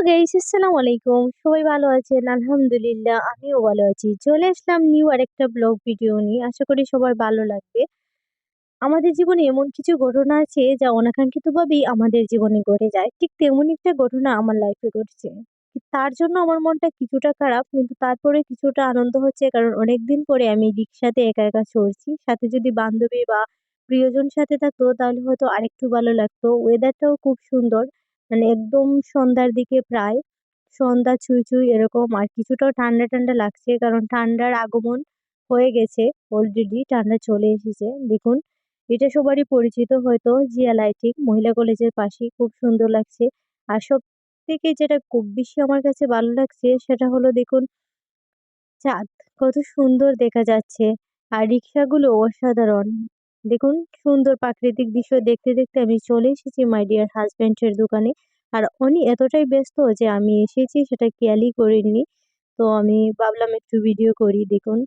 Guys আসসালামু আলাইকুম। সবাই ভালো আছেন? আলহামদুলিল্লাহ আমিও ভালো আছি। চলে আসলাম নিউ আরেকটা ব্লগ ভিডিও নিয়ে। আশা করি সবার ভালো লাগবে। আমাদের জীবনে এমন কিছু ঘটনা আছে যা অনাকাঙ্ক্ষিতভাবেই আমাদের জীবনে ঘটে যায়। ঠিক তেমন একটা ঘটনা আমার লাইফে ঘটছে। তার জন্য আমার মনটা কিছুটা খারাপ কিন্তু তারপরে কিছুটা আনন্দ হচ্ছে কারণ অনেকদিন পরে আমি রিক্সাতে একা, একা চড়ছি। সাথে যদি বান্ধবী বা প্রিয়জন সাথে থাকতো তাহলে হয়তো আরেকটু ভালো লাগতো। ওয়েদারটাও খুব সুন্দর। মানে একদম সন্ধ্যার দিকে প্রায়। সন্ধ্যা ছুঁই, ছুঁই এরকম আর কিছুটাও ঠান্ডা, ঠান্ডা লাগছে কারণ ঠান্ডার আগমন হয়ে গেছে অলরেডি ঠান্ডা চলে এসেছে। দেখুন এটা সবারই পরিচিত হয়তো জিয়া লাইটিং মহিলা কলেজের পাশেই খুব সুন্দর লাগছে। আর সবথেকে যেটা খুব বেশি আমার কাছে ভালো লাগছে সেটা হলো দেখুন চাঁদ কত সুন্দর দেখা যাচ্ছে। আর রিক্সাগুলো অসাধারণ। দেখুন সুন্দর প্রাকৃতিক দৃশ্য দেখতে, দেখতে আমি চলে এসেছি মাই ডিয়ার হাসব্যান্ড এর দোকানে। আর উনি এতটাই ব্যস্ত যে আমি এসেছি সেটা খেয়ালই করেননি। তো আমি ভাবলাম একটু ভিডিও করি দেখুন।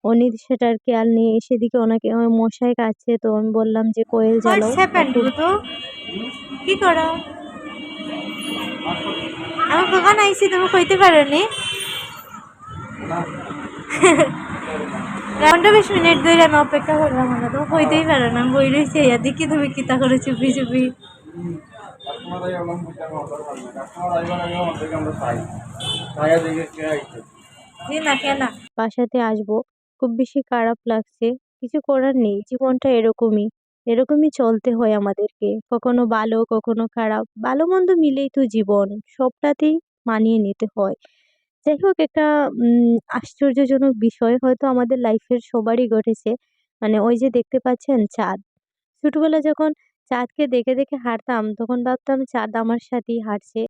উনি সেটার খেয়াল নেই সেদিকে ওনাকে মশাই কাটছে তো আমি বললাম যে কোয়েল জ্বালাও হোয়াটস হ্যাপেন্ড খুব তো কি করো? আমি কখন আইছি তুমি কইতে পারো নি? 15-20 মিনিট ধরে আমি অপেক্ষা করলাম না তুমি কইতেই পারো না আমি বই রয়েছি ইয়া দেখি তুমি কিতা করে চুপি চুপি জি না কেনা বাসাতে আসবো। খুব বেশি খারাপ লাগছে। কিছু করার নেই। জীবনটা এরকমই। এরকমই চলতে হয় আমাদেরকে। কখনো ভালো, কখনো খারাপ। ভালো-মন্দ মিলেই তো জীবন। সবটাতেই মানিয়ে নিতে হয়। যাই হোক একটা আশ্চর্যজনক বিষয় হয়তো আমাদের লাইফের সবারই ঘটেছে। মানে ওই যে দেখতে পাচ্ছেন চাঁদ। ছোটবেলায় যখন চাঁদকে দেখে, দেখে হাঁটতাম তখন ভাবতাম চাঁদ আমার সাথেই হাঁটছে।